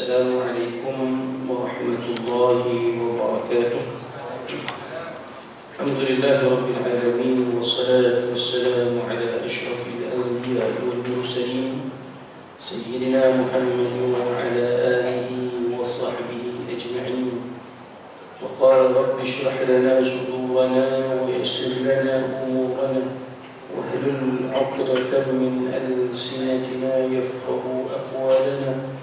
Assalamualaikum warahmatullahi wabarakatuh. Alhamdulillahi rabbil alamin, wassalatu wassalamu ala asyrafil anbiya'i wal mursalin sayyidina Muhammadin wa ala alihi wa sahbihi ajma'in. Wa qala rabbi shrah lana sudurana wa yassir lana umurana wahlul 'uqdatan min alsinatina yafqahu aqwalana.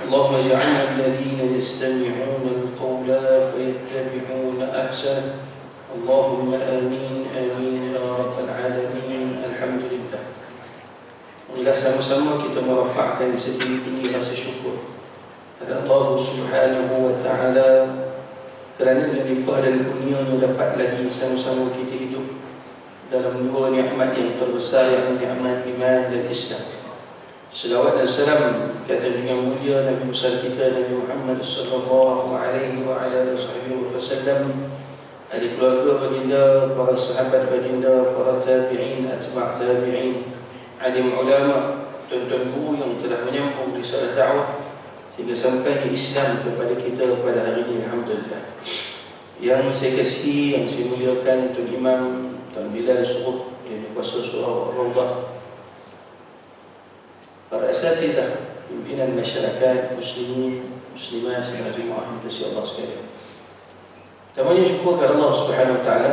اللهم اجعلنا الذين يستمعون القول فيتبعون أحسنه. اللهم آمين آمين يا رب العالمين. Alhamdulillah. Marilah sama-sama kita merafakkan setinggi-tinggi rasa syukur kepada Allah Subhanahu wa taala kerana dengan limpah dan kurnia-Nya dapat lagi sama-sama kita hidup dalam dua nikmat yang terbesar, yang nikmat iman dan Islam. Selawat dan salam kata junjungan mulia Nabi besar kita Nabi Muhammad sallallahu alaihi wa ala alihi wasallam, ahli keluarga baginda, para sahabat baginda, para tabi'in, atba' tabi'in, alim ulama, tuan-tuan guru yang telah menyambung risalah dakwah sehingga sampai Islam kepada kita pada hari ini. Alhamdulillah. Yang saya kasihi, yang saya muliakan Tuan Imam Tuan Bilal Suruh yang kuasa surau Ar-Rawdah, para asatizah, pimpinan masyarakat, muslimin, muslimat, sahabat jemaah yang dikasihi Allah sekalian. Pertamanya syukur kepada Allah Subhanahu wa taala.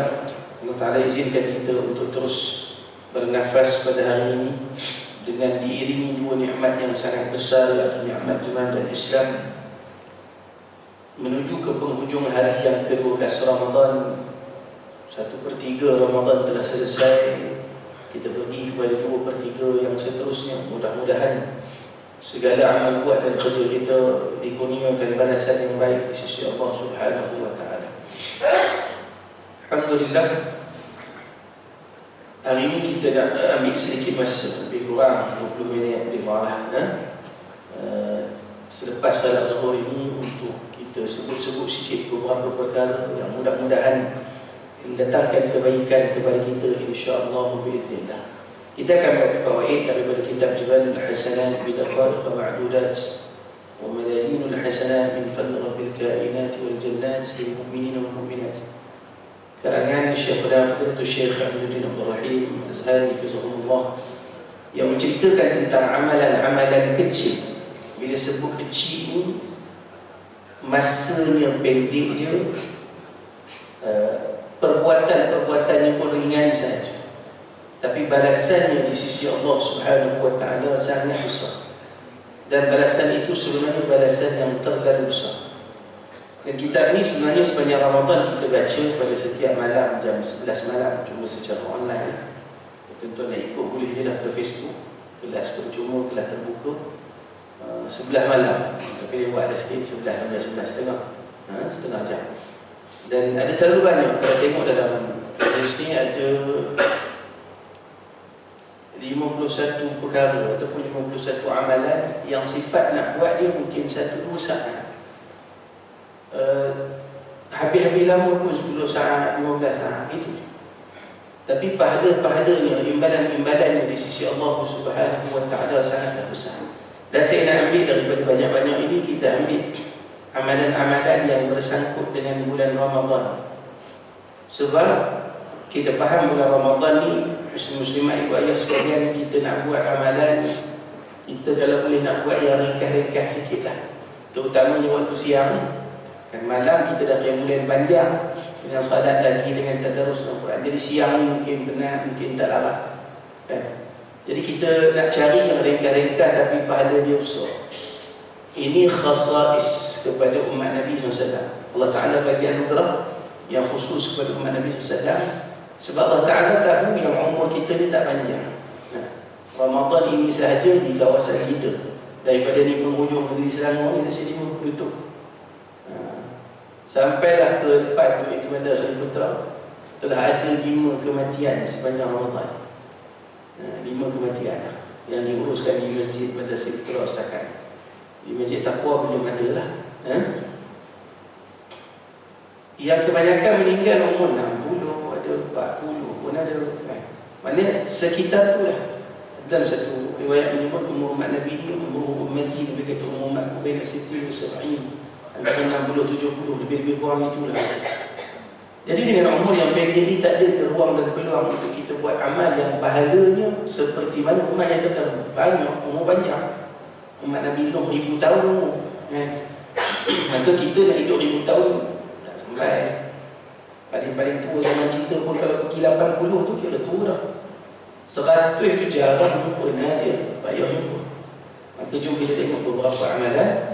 Allah Taala izinkan kita untuk terus bernafas pada hari ini dengan diiringi dua nikmat yang sangat besar, iaitu nikmat iman dan Islam. Menuju ke penghujung hari yang ke-12 Ramadan, 1/3 Ramadan telah selesai. Kita pergi kepada 2/3 yang seterusnya. Mudah-mudahan segala amal buat dan kerja kita dikurniakan balasan yang baik di sisi Allah Subhanahu wa taala. Alhamdulillah. Hari ini kita nak ambil sedikit masa, lebih kurang 20 minit lebih kurang selepas salat zuhur ini untuk kita sebut-sebut sikit beberapa perkara yang mudah-mudahan mendatangkan kebaikan kepada kita, insya-Allah biiznillah. Kita akan ambil fawaid daripada kitab Jibalul Hasanat bidaqaiq wa ma'dudat wa malayinul hasanat min fadli rabbil kainat wal jannat lil mu'minin wal mu'minat, karangan Syekh Fadilatul Syekh Abdul Abdul Rahim Al-Azhari hafizahullah, yang menceritakan tentang amalan-amalan kecil. Bila sebut kecil ni, masanya pendek je, perbuatan-perbuatannya pun ringan saja, tapi balasannya di sisi Allah Subhanahu wa taala sangat besar. Dan balasan itu sebenarnya balasan yang terlalu besar. Dan kitab ini sebenarnya sepanjang Ramadan kita baca pada setiap malam jam 11 malam, cuma secara online. Tuan-tuan nak ikut boleh je lah ke Facebook, kelas percuma, kelas terbuka, 11 malam. Tapi dia buat ada sikit 11:30, setengah jam. Dan ada terlalu banyak. Kalau tengok dalam hadis ni ada 51 perkara ataupun 51 amalan yang sifat nak buat dia mungkin 1-2 saat. Habis-habis lama pun 10 saat, 15 saat itu. Tapi pahala-pahalanya, imbalan-imbalannya di sisi Allah Subhanahu wa taala sangatlah besar. Dan saya nak ambil daripada banyak-banyak ini, kita ambil amalan-amalan yang bersangkut dengan bulan Ramadan. Sebab kita faham bulan Ramadan ni, muslim-muslimat ibu ayah sekalian, kita nak buat amalan, kita kalau boleh nak buat yang ringkas-ringkas sikit lah. Terutamanya waktu siang ni, kan malam kita dah qiyamul panjang dengan salat lagi, dengan tadarus Al-Quran. Jadi siang ni mungkin benar, mungkin tak lama, kan? Jadi kita nak cari yang ringkas-ringkas tapi pahala dia besar. Ini khasais kepada umat Nabi SAW. Allah Ta'ala bagi anugerah yang khusus kepada umat Nabi SAW. Sebab Allah Ta'ala tahu yang umur kita ni tak panjang. Ramadan ini sahaja di kawasan kita, daripada ni penghujung negeri Selangor ni saya menutup. Sampailah ke depan tu, itu Bandar Seri Putra, telah ada 5 kematian sepanjang Ramadan. 5 kematian yang diuruskan di Masjid Bandar Seri Putra setakat. Di Masjid Taqwa belum ada lah. Yang kebanyakan meninggal umur 60, ada 40 pun ada. Maknanya sekitar tu lah. Dalam satu riwayat menyebut umur umat Nabi ni umur ummati, Nabi kata umur umatku baina 60 wa 70, antara 60-70, lebih-lebih kurang itulah. Jadi dengan umur yang pendek ni tak ada ruang dan peluang untuk kita buat amal yang pahalanya seperti mana umat yang terdahulu. Banyak, umur banyak. Umat Nabi Nuh 1000 tahun umur, kan? Maka kita nak hidup 1000 tahun tak sampai. Paling-paling tua zaman kita pun kalau pergi 80 tu kira tua dah. 100 tu jarang jumpa, nadir, payah jumpa. Maka jom kita tengok beberapa amalan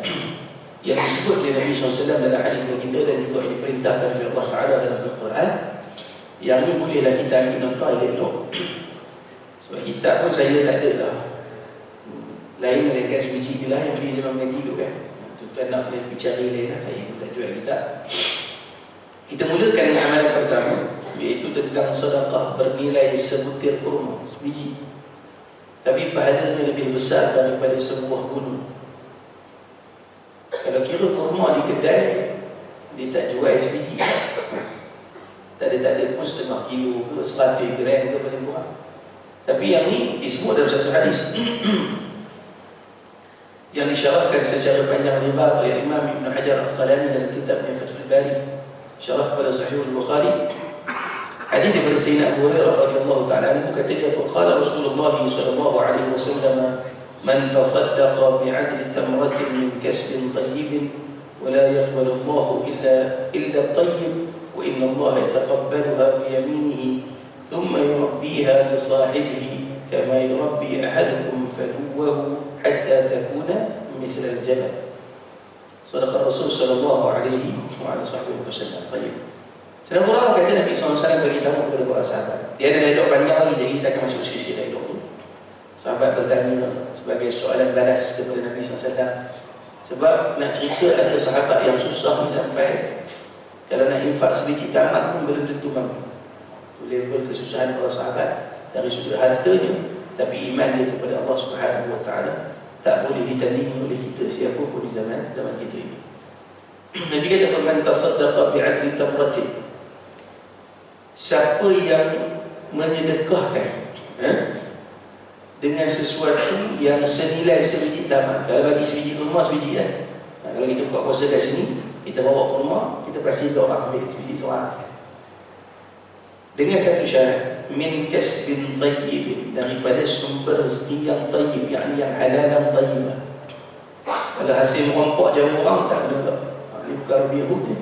yang disebut oleh Nabi SAW dalam hadis baginda dan juga yang diperintahkan oleh Allah Ta'ala dalam Al-Quran. Yang ni bolehlah kita ambil nota elok-elok. Sebab kitab pun saya tak ada lah. Lain melainkan sebiji je lah yang beli dalam mengaji tu kan. Tuan-tuan nak kena bicara lain lah, saya pun tak jual kitab. Kita mulakan dengan amalan pertama, iaitu tentang sedekah bernilai sebutir kurma, sebiji. Tapi pahalanya lebih besar daripada sebuah gunung. Kalau kira kurma di kedai, dia tak jual sebiji. Tak ada pun setengah kilo ke 100 gram ke paling kurang. Tapi yang ni disebut dalam satu hadis yang disyarahkan secara panjang lebar oleh Imam Ibn Hajar Al-Asqalani dalam kitabnya Fathul Bari, syarah kepada Sahih Al-Bukhari. Hadis daripada Sayyidina Abu Hurairah radhiyallahu ta'ala anhu, kata dia, qala Rasulullah sallallahu alaihi wasallam, man tasaddaqa bi'adli tamratin min kasbin tayyibin wa la yaqbalu Allahu illa tayyib wa inna Allah yataqabbaluha bi yaminihi thumma yurabbiha li sahibihi kama yurabbi ahadukum faduwahu hatta takuna mithla al-jabal. Sadaqa Rasul sallallahu alaihi wasallam. Tayyib. Sedang Allah kata Nabi SAW beritahu kepada para sahabat. Dia ada dialog panjang lagi, jadi kita akan masuk sikit-sikit dialog tu. Sahabat bertanya sebagai soalan balas kepada Nabi SAW. Sebab nak cerita ada sahabat yang susah ni sampai kalau nak infak sebiji tamat pun belum tentu mampu. Itu level kesusahan para sahabat dari sudut hartanya, tapi iman dia kepada Allah Subhanahu Wa Taala tak boleh ditandingi oleh kita siapa pun di zaman kita ini. Nabi kata, man tasaddaqa bi'adli tamratin, siapa yang menyedekahkan dengan sesuatu yang senilai sebiji tamar. Kalau bagi sebiji kurma, sebiji kan. Kalau kita buka puasa kat sini, kita bawa kurma, kita kasih ke orang ambil sebiji seorang. Dengan satu syarat, min kasbin tayyibin, daripada sumber rezeki yang tayyib, yakni yang halal dan tayyibah. Kalau hasil merompok jamu orang, tak kena tak. Ini bukan Rabbi Yahud ni.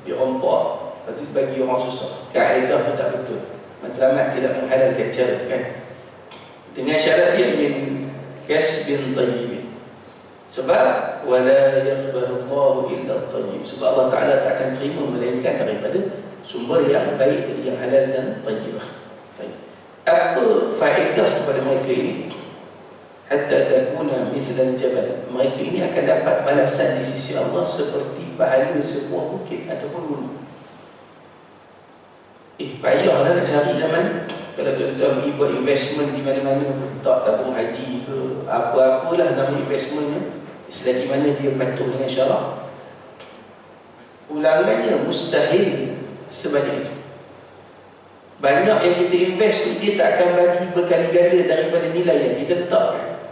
Dia rompok, lepas tu bagi orang susah. Kaedah tu tak betul. Matlamat tidak menghalalkan cara kan. Dengan syarat dia min kasbin tayyibin. Sebab wala yaqbalu Allahu illa tayyib. Sebab Allah Taala tak akan terima melainkan daripada sumber yang baik tadi, yang halal dan tayyibah. Apa faedah kepada mereka ini? Hatta takuna mithlan jabal. Mereka ini akan dapat balasan di sisi Allah seperti pahala sebuah bukit ataupun gunung. Payahlah nak cari zaman. Kalau tuan-tuan pergi buat investment di mana-mana, tak tabung haji ke apa-apalah nama investmentnya, selagi mana dia patuh dengan syarak, ulangannya mustahil sebanyak itu. Banyak yang kita invest tu dia tak akan bagi berkali ganda daripada nilai yang kita letakkan.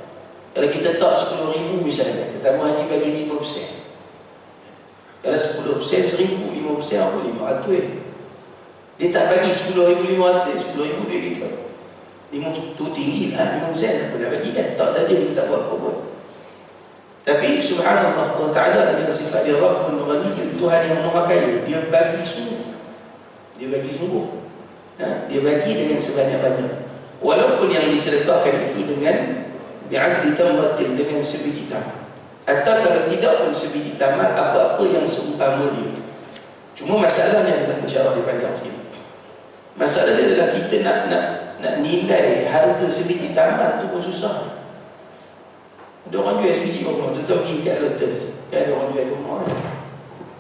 Kalau kita letak 10,000 misalnya, tetamu haji bagi 5%. Kalau 10%, 1,000, 5% apa? 500. Dia tak bagi 10,500, 10,000 duit kita. 5 tu tinggi lah, 5% tak boleh bagi kan. Tak saja kita tak buat apa-apa. Tapi subhanallah, Allah Ta'ala dengan sifat dia Rabbun Ghaniyyun, Tuhan yang Maha Kaya, dia bagi sungguh. Dia bagi sungguh. Dia bagi dengan sebanyak-banyak. Walaupun yang disedekahkan itu dengan bi'adli tamratin, dengan sebiji tamar. Atau kalau tidak pun sebiji tamar, apa-apa yang seumpama dia. Cuma masalahnya adalah, insyaAllah dia panjang sikit. Masalahnya adalah kita nak nilai harga sebiji tamar itu pun susah. Ada orang jual sebiji kurma, tu pergi kat Lotus, kan ada orang jual kurma kan?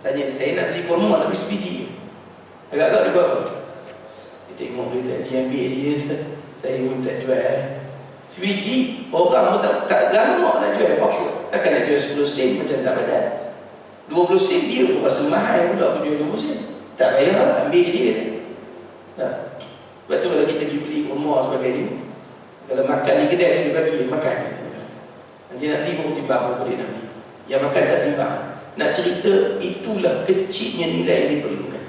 Tanya, saya nak beli kurma tapi sebiji. Agak-agak dia buat apa? Dia tengok dia tak ambil dia, saya pun tak jual. Sebiji, orang pun tak gamak nak jual apa-apa. Takkan nak jual 10 sen macam tak padan. 20 sen dia pun rasa mahal pula aku jual 20 sen. Tak payah, ambil dia. Lepas tu kalau kita pergi beli kurma sebagai ni, Kalau makan di kedai tu dia bagi makan. Nanti nak beli pun timbang apa dia nak beli. Yang makan tak timbang. Nak cerita itulah kecilnya nilai yang diperlukan.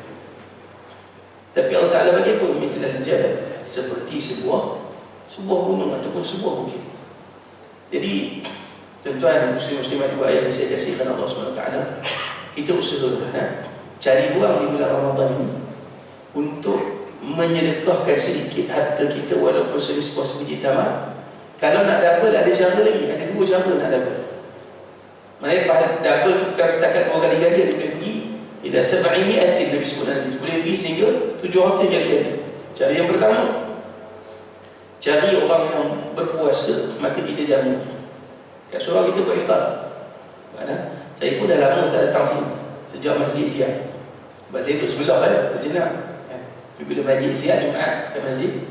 Tapi Allah Ta'ala bagi apa? Mithlal jabal, seperti sebuah gunung ataupun sebuah bukit. Jadi tuan-tuan muslim-muslimat ibu ayah yang saya kasihkan Allah SWT, kita usahakan cari ruang di bulan Ramadan ini untuk menyedekahkan sedikit harta kita walaupun sebuah sebiji tamar. Kalau nak double ada cara lagi, ada dua cara nak double. Maknanya double tu bukan setakat 2 kali ganda, dia boleh pergi ila 700 Nabi sebut nanti, boleh pergi sehingga 700 kali ganda. Cara yang pertama, cari orang yang berpuasa, maka kita jamu kat surau kita buat iftar. Mana? Saya pun dah lama tak datang sini sejak masjid siap. Sebab saya duduk sebelah sejenak. Tapi bila masjid siap Jumaat ke masjid,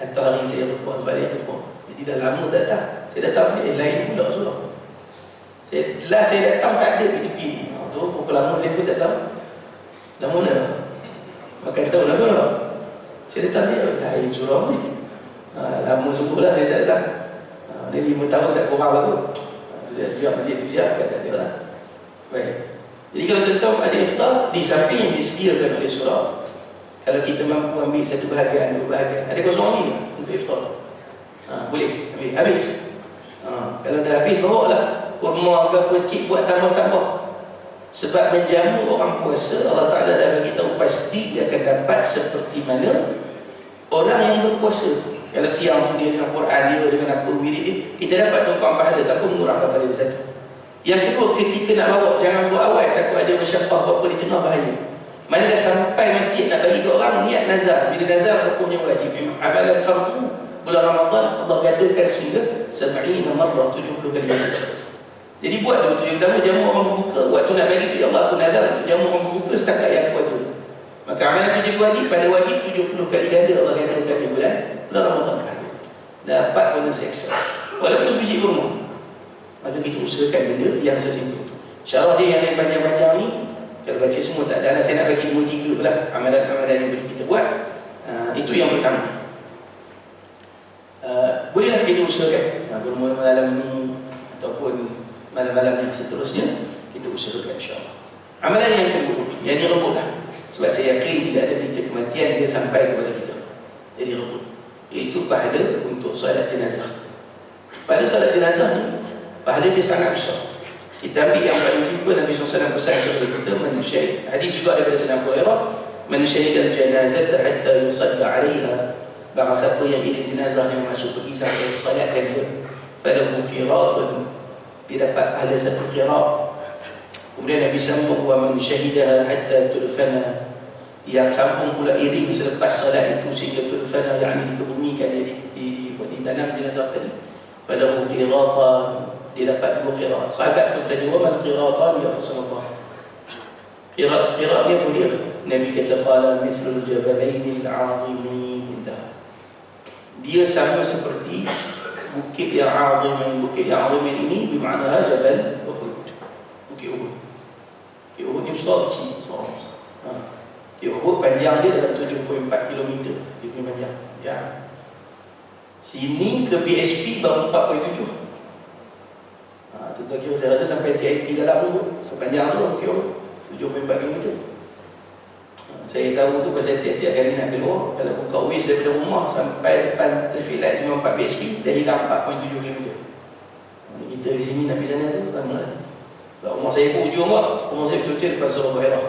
atau hari saya berpuasa balik ke rumah. Jadi dah lama tak datang. Saya datang ni lain pula surau. Saya datang tak ada di tepi ni. Tu berapa lama saya pun tak tahu. Dah mana dah? Makan tahu lama dah. Saya datang dia lain surau ni. Lama sungguh lah saya tak datang. Dia 5 tahun tak kurang lah kot. Sejak masjid tu siap, tak ada lah. Baik. Jadi kalau tuan-tuan ada iftar, di samping yang disediakan oleh surau, kalau kita mampu ambil satu bahagian, 2 bahagian, ada kosong lagi untuk iftar. Boleh, ambil, habis. Kalau dah habis, bawa lah kurma ke apa sikit, buat tambah-tambah. Sebab menjamu orang puasa, Allah Ta'ala dah bagi tahu pasti dia akan dapat seperti mana orang yang berpuasa. Kalau siang tu dia dengan Quran dia, dengan apa wirid dia, kita dapat tumpang pahala tanpa mengurangkan pahala satu. Yang kedua, ketika nak bawa, jangan buat awal, takut ada masyarakat apa di tengah bahaya. Mana dah sampai masjid nak bagi ke orang, niat nazar. Bila nazar hukumnya wajib. Amalan fardu bulan Ramadan Allah gadakan sehingga 70 marrah, 70 kali. Jadi buat dulu tu. Yang pertama, jamu orang berbuka. Waktu nak bagi tu, ya Allah aku nazar untuk jamu orang berbuka setakat yang kuat dulu. Maka amalan tu jadi wajib. Pada wajib 70 kali ganda Allah gandakan di bulan Ramadan kali. Dapat bonus ekstra. Walaupun sebiji kurma, maka kita usahakan benda yang sesimpel tu. InsyaAllah dia yang panjang-panjang ni, kalau baca semua tak ada, saya nak bagi 2-3 lah amalan-amalan yang boleh kita buat. Itu yang pertama. Bolehlah kita usahakan bermula malam ni ataupun malam-malam yang seterusnya, kita usahakan insyaAllah. Amalan yang kedua, yang direbutlah. Sebab saya yakin bila ada berita kematian, dia sampai kepada kita. Jadi rebut, iaitu pahala untuk solat jenazah. Pada solat jenazah ni, pahala dia sangat besar. Kita ambil yang paling simple, Nabi SAW pesan kepada kita, hadis juga daripada Sayyidina Abu Hurairah, man syahida al-janazata hatta yusalla 'alaiha, barang siapa yang iring jenazah yang masuk pergi sampai solatkan dia, falahu qiratun, dia dapat pahala 1 qirat. Kemudian Nabi sambung, wa man syahidaha hatta tudfana, yang sambung pula iring selepas solat itu sehingga tudfana, yakni dikebumikan dia di tanam jenazah tadi, falahu qiratan, dia dapat 2 qirat. Sahabat pun tanya, wa man qiratan ya Rasulullah? Qirat dia pun dia. Nabi kata, qala mithlul jabalaini al-'azimin. Dia sama seperti bukit yang azimin. Bukit yang azimin ini bermakna Jabal Uhud. Bukit Uhud. Bukit Uhud ni besar kecil. Bukit Uhud panjang dia dalam 74 km. Dia punya panjang. Ya. Sini ke BSP baru 4.7. Tuan-tuan kira saya rasa sampai TIP dalam tu sepanjang tu Bukit Uhud 74 km. Saya tahu tu pasal tiap-tiap kali nak keluar, kalau buka Waze daripada rumah sampai depan traffic light 94 BSP dah hilang 4.7 km. Kita di sini nak pergi sana tu lama lah. Sebab rumah saya pun ujung lah. Rumah saya betul-betul depan Surau Bahirah.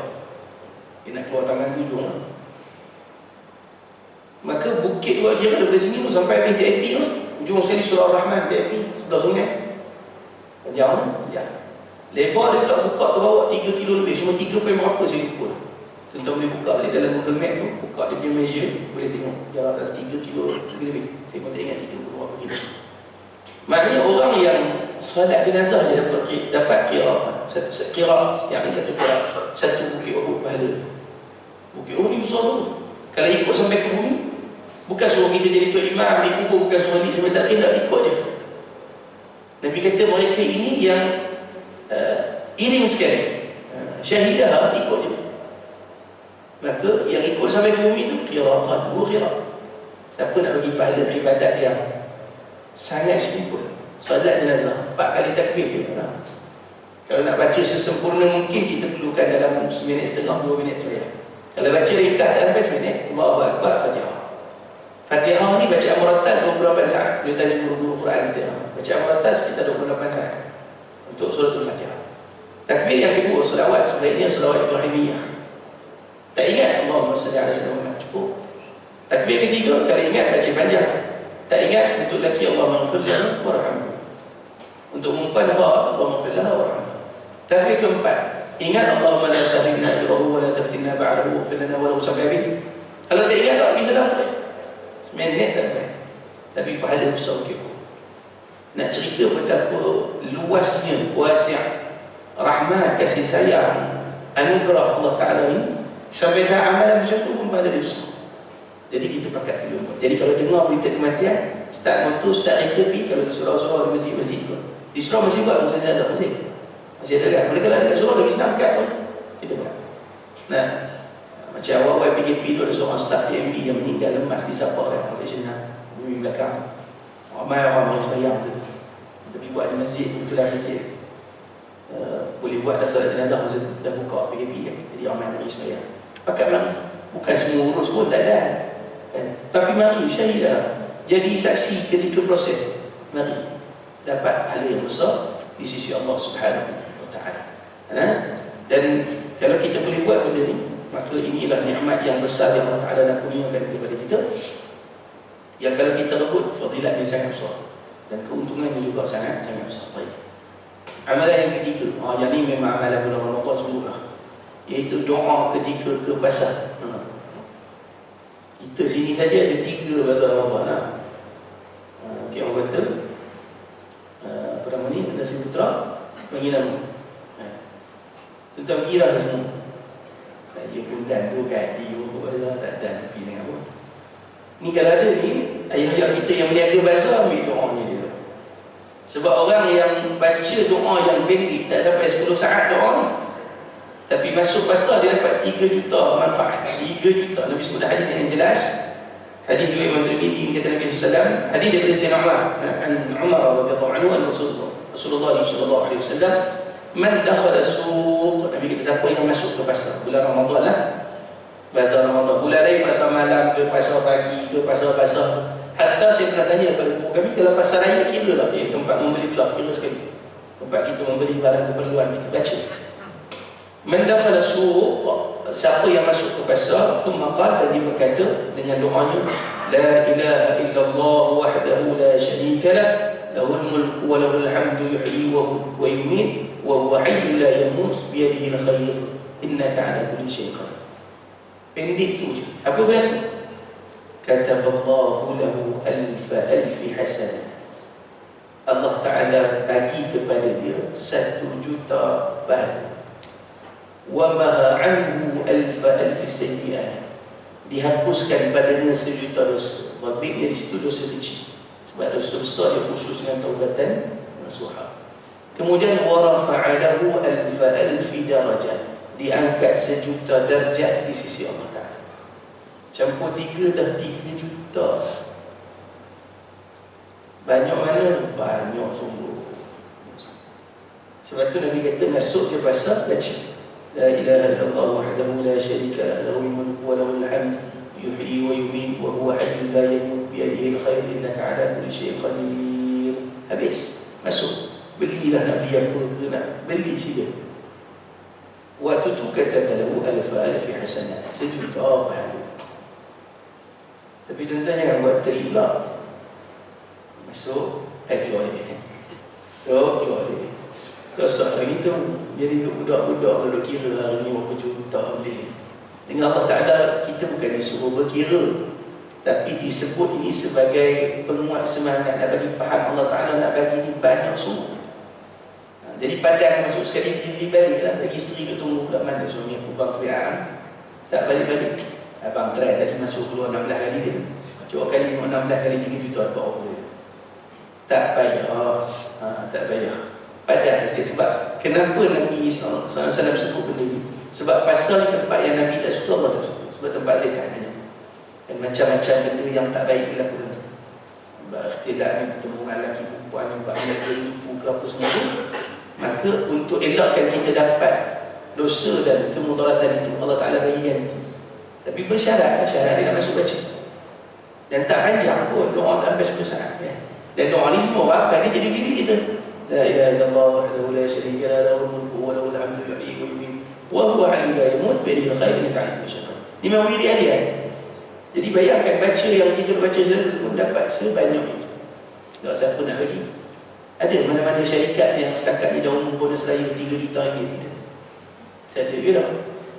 Dia nak keluar tangan tu ujung lah. Maka bukit tu kira daripada sini tu sampai habis TIP lah. Ujung sekali Surau Rahman TIP sebelah sungai. Panjang lah. Ya. Lebar dia pula buka tu bawa 3 kilo lebih. Cuma 3 point berapa saya lupa lah. Tuan-tuan boleh buka balik dalam Google Map tu, buka dia punya measure, boleh tengok jarak dalam 3 kilo lebih. Saya pun tak ingat 3 berapa kilo. Maknanya orang yang salat jenazah dia dapat qiratan. Qirat, yakni 1 qirat. 1 bukit Uhud pahala. Bukit Uhud ni besar semua. Kalau ikut sampai ke bumi, bukan suruh kita jadi tuan imam di kubur, bukan suruh mandi sampai tak ikut je. Nabi kata mereka ini yang iring sekali. Syahidah ikut je. Maka yang ikut sampai ke bumi itu qiratan, 2 qirat. Siapa nak bagi pahala ibadat yang sangat simple. Solat jenazah 4 kali takbir je. Kalau nak baca sesempurna mungkin, kita perlukan dalam 1.5 minit, 2 minit saja. Kalau baca ringkas tak sampai 1 minit, Allahu Akbar, Fatihah. Fatihah ni baca murattal 28 saat. Dia tanya guru-guru Quran kita, baca murattal sekitar 28 saat untuk suratul Fatihah. Takbir yang kedua, selawat, sebaiknya selawat Ibrahimiyah. Tak ingat Allahumma salli ala sayyidina Muhammad, cukup. Takbir ketiga, kalau ingat baca panjang. Tak ingat, untuk lelaki Allahumma ighfir lahu warhamhu. Untuk perempuan, Allahumma ighfir lahu warhamhu. Takbir keempat, ingat Allahumma la tahrimna ajrahu wa la taftinna ba'dahu waghfir lana wa lahu sampai habis. Kalau tak ingat, tak bisa dah. 9 minit tak boleh. Tapi pahala besar kita. Nak cerita betapa luasnya wasi' rahmat, kasih sayang, anugerah Allah Ta'ala ini, sampai dah amalan macam tu pun pahala besar. Jadi kita pakat dulu. Jadi kalau dengar berita kematian, start motor, start kereta pergi. Kalau di surau-surau, di masjid-masjid tu, di surau masih buat urusan jenazah masih ada kan. Mereka lah dekat surau lagi senang kat pun kita buat. Nah, macam awal-awal PKP tu ada seorang staf TMB yang meninggal lemas di Sabah kan, masa Syedna di belakang. Ramai orang mari sembahyang tu. Tapi buat di masjid, kebetulan masjid boleh buat dah solat jenazah masa tu, dah buka PKP kan. Jadi ramai mari sembahyang. Pakat mari. Bukan semua urus pun tak ada. Tapi mari syahidah, jadi saksi ketika proses. Mari dapat pahala yang besar di sisi Allah Subhanahu wa Ta'ala. Dan kalau kita boleh buat benda ni, maka inilah nikmat yang besar yang Allah Ta'ala nak kurniakan kepada kita, yang kalau kita rebut, fadilatnya sangat besar dan keuntungannya juga sangat besar. Baik. Amalan yang ketiga, yang ni memang amalan bulan Ramadan seluruhlah, iaitu doa ketika ke pasar. Kita sini saja ada 3 pasar Ramadan. Okay, orang kata apa nama ni, Nasi Putra panggil nama tuan-tuan kira semua. Saya pun dan 2 kali tak ada feeling apa. Ni kalau ada ni, ayah-ayah kita yang meniaga bazar, ambil doanya dia. Sebab orang yang baca doa yang pendek tak sampai 10 saat doa ni, tapi masuk pasar dia dapat 3 juta manfaat. 3 juta. Nabi sebut hadis dengan jelas. Hadis riwayat Imam Tirmizi, kata Nabi SAW, hadis daripada Sayyidina Umar radhiyallahu anhu, Rasulullah sallallahu alaihi wasallam, man dakhala suq, Nabi kata siapa yang masuk ke pasar bulan Ramadan lah, pasar Ramadan, bulan lain pasar malam ke, pasar pagi ke, pasar-pasar. Hatta saya pernah tanya kepada guru kami, kalau pasar raya kira lah, tempat membeli pula, kira sekali tempat kita membeli barang keperluan kita. Baca man dakhala suq, siapa yang masuk ke pasar, thumma qala, dan dia berkata dengan doanya, la ilaha illallah wahdahu la syarika lah, lahul mulku wa lahul hamdu yuhyi wa yumiit wa huwa hayyun la yamut bi yadihi al-khair innaka ala kulli syai'in qadir. Pendek tu je. Apa berlaku? Kataballahu lahu alfa hasanat. Allah Ta'ala bagi kepada dia 1 juta pahala. Wa maha anhu alfa sayyi'ah. Dihapuskan padanya 1 juta dosa. Wabiknya di situ dosa kecil. Sebab dosa besar dia khusus dengan taubatan nasuha. Kemudian warafa'alahu alfa darajah. Diangkat 1 juta darjat di sisi Allah Ta'ala. Campur 3 dah 3 juta. Banyak mana? Banyak sungguh. Sebab tu Nabi kata masuk ke pasar, baca la ilaha illallah wahdahu la syarika lahu, lahul mulku wa lahul hamd yuhyi wa yumiit wa huwa hayyun la yamut bi yadihi al-khair innaka ala kulli syai'in qadir. Habis, masuk. Belilah nak beli apa ke, nak beli sila. Waktu tu kata lahu alfa hasanah, 1 juta pahala. Tapi tuan-tuan jangan buat teri pula. Masuk, keluar ni. So, keluar ni. Dosa hari tu, jadi tu budak-budak duduk kira hari ni berapa juta boleh. Dengan Allah Ta'ala, kita bukan disuruh berkira, tapi disebut ini sebagai penguat semangat, nak bagi faham Allah Ta'ala nak bagi ni banyak sungguh. Jadi padang masuk sekali, beli balik lah. Lagi isteri tu tunggu pula, mana suami aku bang kebiaan, tak balik-balik. Abang try tadi masuk keluar 16 kali dia. Cuba kali 16 kali 3 juta dapat orang dia. Tak payah. Tak payah. Padahal sebab kenapa Nabi SAW sebut benda ni? Sebab pasal tempat yang Nabi tak suka, Allah tak suka. Sebab tempat setan banyak. Dan macam-macam benda yang tak baik berlaku. berikhtilaf ni, bertemu dengan lelaki perempuan yang banyak ibu ke apa semua tu, maka untuk elakkan kita dapat dosa dan kemudaratan itu, Allah Ta'ala bagi ganti. Tapi bersyarat, syarat dia nak masuk baca. Dan tak panjang pun, doa tak sampai 10 saat ya. Dan doa ni semua apa? Dia jadi diri kita. La ilaha illallah wahdahu la syarika lahu, lahul mulku wa lahul hamdu yuhyi wa yumiit wa huwa hayyun la yamut bi yadihi al-khair wa ta'ala syarr. Ni memang wiri dia. Jadi bayangkan baca yang kita baca selalu pun dapat sebanyak itu. Tak siapa nak bagi. Ada mana-mana syarikat yang setakat ni dah umum bonus raya 3 juta ringgit. Tak ada bila.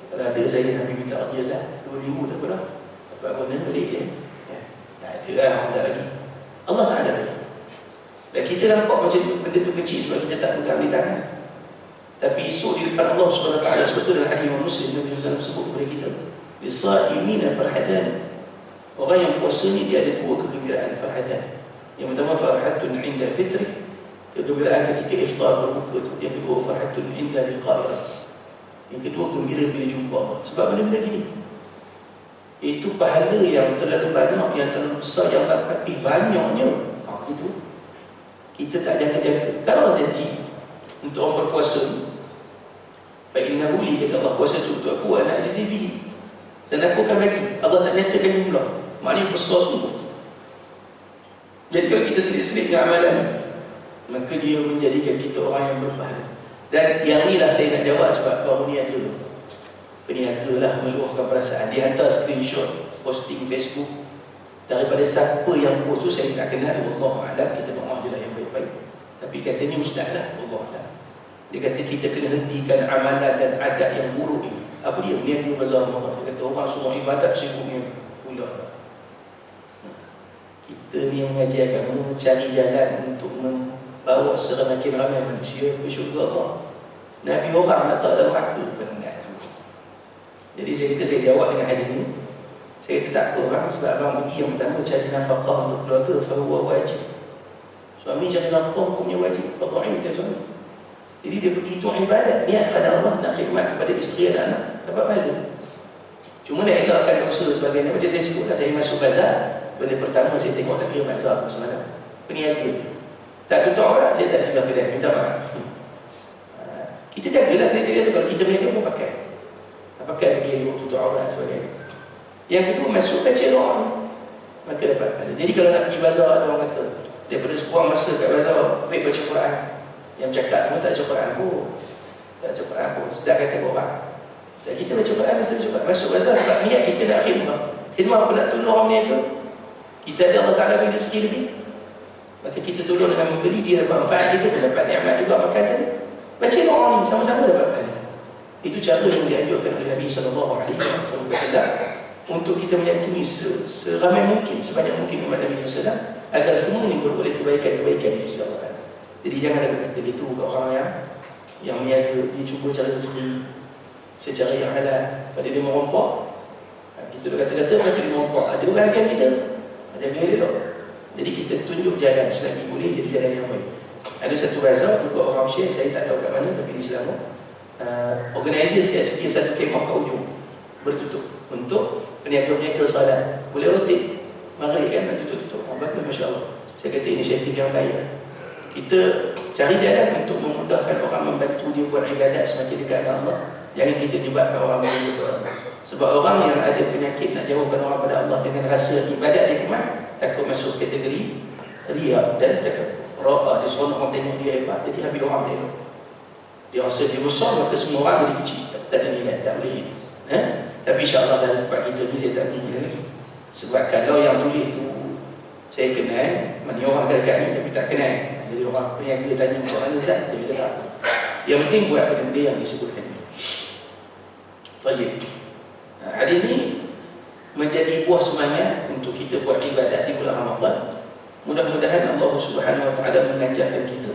Kalau ada saya nak minta kerja 2,000 tak apa dah. Dapat bonus balik je. Ya. Tak ada lah orang tak bagi. Allah tak ada bagi. Dan kita nampak macam benda tu kecil sebab kita tak pegang di tangan. Tapi esok di depan Allah SWT, sebab tu dalam hadis Imam Muslim Nabi SAW sebut kepada kita, "Lis-sha'imina farhatan." Orang yang puasa ni dia ada 2 kegembiraan farhatan. Yang pertama farhatun 'inda fitri, kegembiraan ketika iftar berbuka tu. Yang kedua farhatun 'inda liqa'i. Yang kedua gembira bila jumpa Allah. Sebab benda-benda gini, itu pahala yang terlalu banyak, yang terlalu besar, yang sampai banyaknya. Itu kita tak jaga-jaga. Kalau janji untuk orang berpuasa, fa innahu li, kata Allah, puasa itu untuk aku, ana ajzi bihi, dan aku akan bagi. Allah tak nyatakan ni pula. Maknanya besar sungguh. Jadi kalau kita selit-selit dengan amalan, maka dia menjadikan kita orang yang berpahala. Dan yang ni lah saya nak jawab, sebab baru ni ada peniaga lah meluahkan perasaan. Dia hantar screenshot posting Facebook daripada siapa yang post tu saya tak kenal. Wallahualam, kita doa je lah yang baik-baik. Tapi katanya ustaz lah, wallahualam. Dia kata kita kena hentikan amalan dan adat yang buruk ini. Apa dia? Berniaga bazar Ramadan. Dia kata orang suruh ibadat, sibuk berniaga pula. Kita ni yang mengaji agama cari jalan untuk membawa semakin ramai manusia ke syurga Allah. Nabi orang nak tak dalam neraka, benar. Jadi saya jawab dengan hadis ini. Saya kata tak apa orang, sebab abang pergi yang pertama cari nafkah untuk keluarga, fahuwa wajib. Suami cari nafkah hukumnya wajib, fadha'in kita suami. Jadi dia pergi itu ibadat, niat kepada Allah, nak khidmat kepada isteri dan anak, dapat pahala. Cuma nak elakkan dosa sebagainya. Macam saya sebutlah, saya masuk bazar, benda pertama saya tengok tak kira bazar tu semalam, peniaga dia tak tutup orang, saya tak singgah kedai, minta maaf. Kita jagalah kriteria tu. Kalau kita berniaga pun pakai bagi elok, tutup aurat sebagainya. Yang kedua, masuk baca doa ni, maka dapat pahala. Jadi kalau nak pergi bazar, ada orang kata daripada sebuang masa kat bazar, baik baca Quran. Yang cakap tu pun tak baca Quran pun, sedap kata orang. Dan kita baca Quran, masuk bazar sebab niat kita nak khidmah. Khidmah apa? Nak tolong orang niaga. Kita ada Allah Ta'ala bagi rezeki lebih, maka kita tolong dengan membeli, dia dapat manfaat, kita pun dapat nikmat juga makan tadi. Baca doa ni, sama-sama dapat pahala. Itu cara yang dianjurkan oleh Nabi SAW untuk kita meyakini seramai mungkin, sebanyak mungkin umat Nabi SAW, agar semua ini beroleh kebaikan-kebaikan di sisi Allah Ta'ala. Jadi jangan ada kata gitu ke orang yang meniaga, dia cuba cari rezeki secara yang halal. Pada dia merompok, kita dah kata-kata pada dia merompok, ada bahagian kita, ada bahagian dia tak. Jadi kita tunjuk jalan selagi boleh, jadi jalan yang baik. Ada satu bazar juga orang Syekh, saya tak tahu kat mana, tapi di Selangor, organizer siasat satu kemah kat ujung bertutup untuk peniaga-peniaga solat. Boleh rotate maghrib kan, nak tutup-tutup. Bagus, Masya Allah. Saya kata inisiatif yang baik. Kita cari jalan untuk memudahkan orang, membantu dia buat ibadat semakin dekat dengan Allah. Jangan kita libatkan orang lain. Sebab orang yang ada penyakit nak jauhkan orang pada Allah dengan rasa ibadat dia kemat, takut masuk kategori riya dan takut dia seronok orang tengok dia hebat, jadi habis orang tengok. Dia rasa dia besar, maka semua orang jadi kecil. Tak ada nilai, tak boleh itu. Tapi insyaAllah dalam tempat kita ni saya tak tinggi lagi. Sebab kalau yang tulis tu saya kenal, mana orang dekat ni tapi tak kenal. Jadi orang peniaga tanya macam mana Ustaz, dia kata tak. Yang penting buat benda yang disebutkan ni. Baik. Hadis ni menjadi buah semangat untuk kita buat ibadat di bulan Ramadan. Mudah-mudahan Allah Subhanahu Wa Taala mengajarkan kita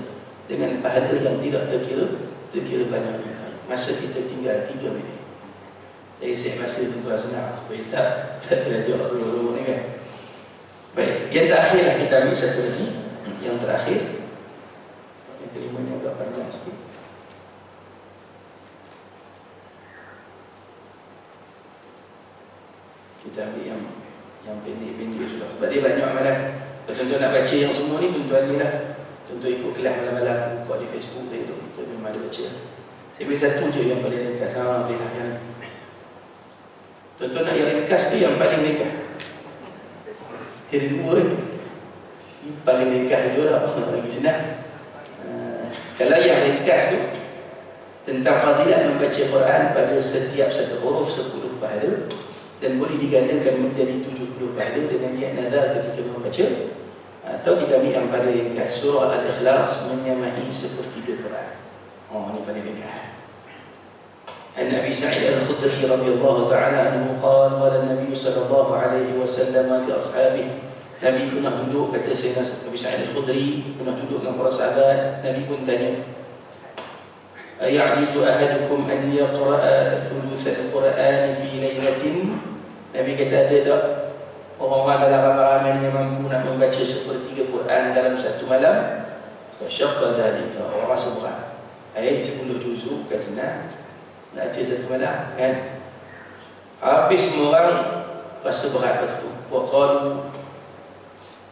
dengan pahala yang tidak terkira banyaknya. Masa kita tinggal 3 minit. Saya set masa tuan-tuan senang supaya tak terlajar dulu ni kan. Baik, yang terakhirlah kita ambil satu lagi. Yang terakhir, yang kelima ni agak panjang sikit. Kita ambil yang pendek-pendek sudah, sebab dia banyak amalan. Tuan-tuan nak baca yang semua ni, tuan-tuan ni lah. Tuan-tuan ikut kelas malam-malam aku buka di Facebook dia tu, kita memang ada baca. Saya beri satu je yang paling ringkas. Boleh lah yang ni. Tuan-tuan nak yang ringkas ke yang paling ringkas? Ada dua ni. Paling ringkas dulu lah, lagi senang. Kalau yang ringkas tu tentang fadilat membaca Quran pada setiap satu huruf 10 pahala dan boleh digandakan menjadi 70 pahala dengan niat nazar ketika membaca. Atau kita ambil yang paling ringkas, surah Al-Ikhlas menyamai sepertiga Quran. Ini paling ringkas. An Abi Sa'id Al-Khudri radhiyallahu ta'ala anhu qala qala an-nabiy sallallahu alaihi wasallam li ashabihi. Nabi pernah duduk, kata Sayyidina Abi Sa'id Al-Khudri pernah duduk dengan para sahabat. Nabi pun tanya, ay'ajizu ahadukum an yaqra'a thuluth al-Qur'an fi lailatin? Nabi kata, ada tak orang-orang dalam ramai-ramai yang mampu nak membaca sepertiga Quran dalam satu malam? Fasyaqqa dhalika, orang rasa berat. 10 juzuk kan senang, nak baca satu malam kan? Habis semua orang rasa berat waktu tu. Wa qalu,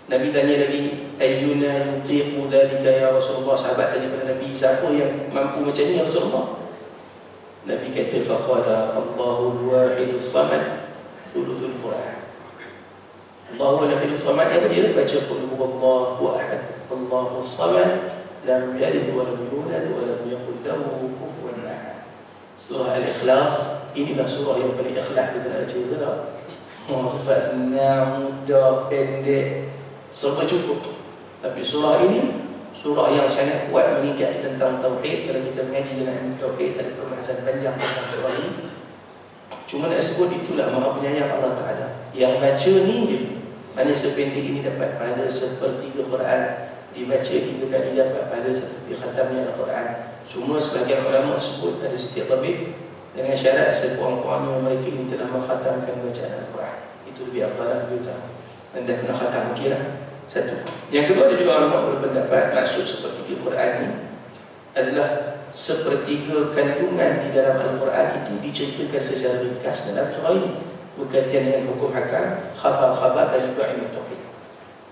Nabi tanya lagi, ayyuna yutiqu dhalika ya Rasulullah? Sahabat tanya kepada Nabi, siapa yang mampu macam ni ya Rasulullah? Nabi kata, faqala Allahul wahidus samad thuluthul Quran. Allahu al-wahidus samad, apa dia? Baca qul huwallahu ahad Allahus samad lam yalid wa lam yulad wa lam yakul lahu kufuwan ahad. Surah Al-Ikhlas, inilah surah yang paling ikhlas kita nak baca betul. Sebab senang, mudah, pendek, serba cukup. Tapi surah ini surah yang sangat kuat mengikat tentang tauhid. Kalau kita mengaji dalam ilmu tauhid, ada perbahasan panjang tentang surah ini. Cuma nak sebut, itulah Maha Penyayang Allah Ta'ala. Yang baca ni je, mana sependek ini dapat pahala sepertiga Quran, dibaca 3 kali dapat pahala seperti khatamnya Al-Quran. Semua sebagian ulama sebut ada setiap tabib dengan syarat sekurang-kurangnya mereka ini telah mengkhatamkan bacaan Al-Quran. Itu lebih afdal, lebih utama. Anda pernah khatam, okeylah. Satu. Yang kedua, ada juga ulama berpendapat maksud sepertiga Quran ini adalah sepertiga kandungan di dalam Al-Quran itu diceritakan secara ringkas dalam surah ini, berkaitan dengan hukum hakam, khabar-khabar dan juga ilmu tauhid.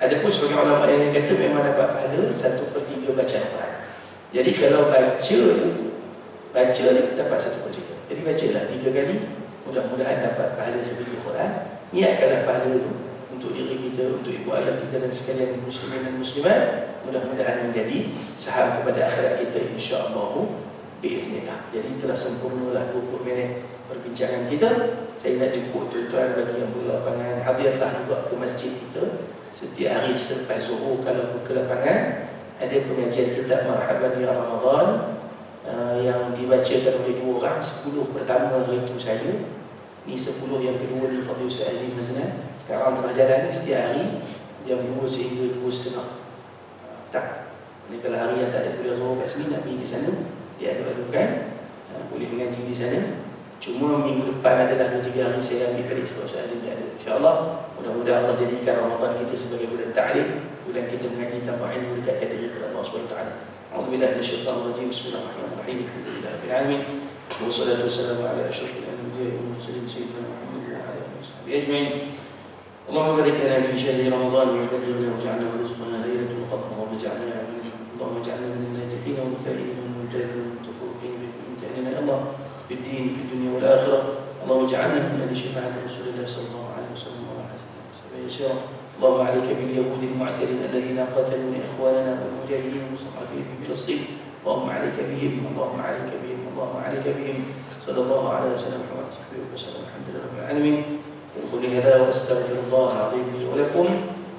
Adapun sebagian ulama yang kata memang dapat pahala 1/3 bacaan Quran. Jadi kalau baca dapat 1/3. Jadi bacalah 3 kali, mudah-mudahan dapat pahala sebiji Quran. Niatkanlah pahala itu untuk diri kita, untuk ibu ayah kita dan sekalian muslimin dan muslimat. Mudah-mudahan menjadi saham kepada akhirat kita, insya-Allah biiznillah. Jadi telah sempurnalah 20 minit perbincangan kita. Saya nak jemput tuan-tuan bagi yang berlapangan, hadirlah juga ke masjid kita. Setiap hari selepas zuhur kalau ke lapangan, ada pengajian kitab Marhaban Ya Ramadan yang dibacakan oleh 2 orang. 10 pertama hari itu saya, ni 10 yang kedua ni Fadil Ustaz Azim Haznan. Sekarang tengah jalan ni setiap hari jam 2 sehingga 2.30 tak. Ini kalau hari yang tak ada kuliah zuhur kat sini, nak pergi ke sana, diadu-adukan, boleh mengaji di sana. Cuma minggu depan adalah 2-3 hari saya ambil balik sebab Ustaz Azim tak ada. InsyaAllah, mudah-mudahan Allah jadikan Ramadan kita sebagai bulan ta'lim, bulan kita mengaji tanpa ilmu dekat diri kepada Allah SWT. A'udzubillahi minasyaitanir rajim. Bismillahirrahmanirrahim. Alhamdulillahirabbil alamin. Wassalatu wassalamu ala asyrafil anbiya'i wal mursalin sayyidina Muhammad wa ala alihi washabbihi ajma'in. Allahumma barik lana fi shahri Ramadan wa baligna waj'alna rizqana lailatul qadr wa waj'alna min najihin wal faizin wal mujahidin wal mutafawwiqin bi imtihanina ya Allah في الدين في الدنيا والآخرة. اللهم اجعلنا من أهل شفاعة رسول الله صلى الله عليه وسلم وعلى آله وصحبه يسيرا. اللهم عليك باليهود المعتدين الذين قاتلوا إخواننا والمجاهدين المستضعفين في فلسطين. اللهم عليك بهم، اللهم عليك بهم، اللهم عليك بهم. صلى الله على وسلم وعلى صحبه وسلم. الحمد لله رب العالمين. قل هذا واستغفر الله العظيم لي ولكم.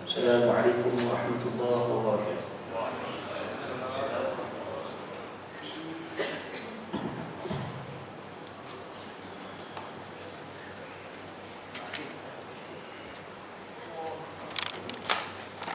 السلام عليكم ورحمة الله وبركاته.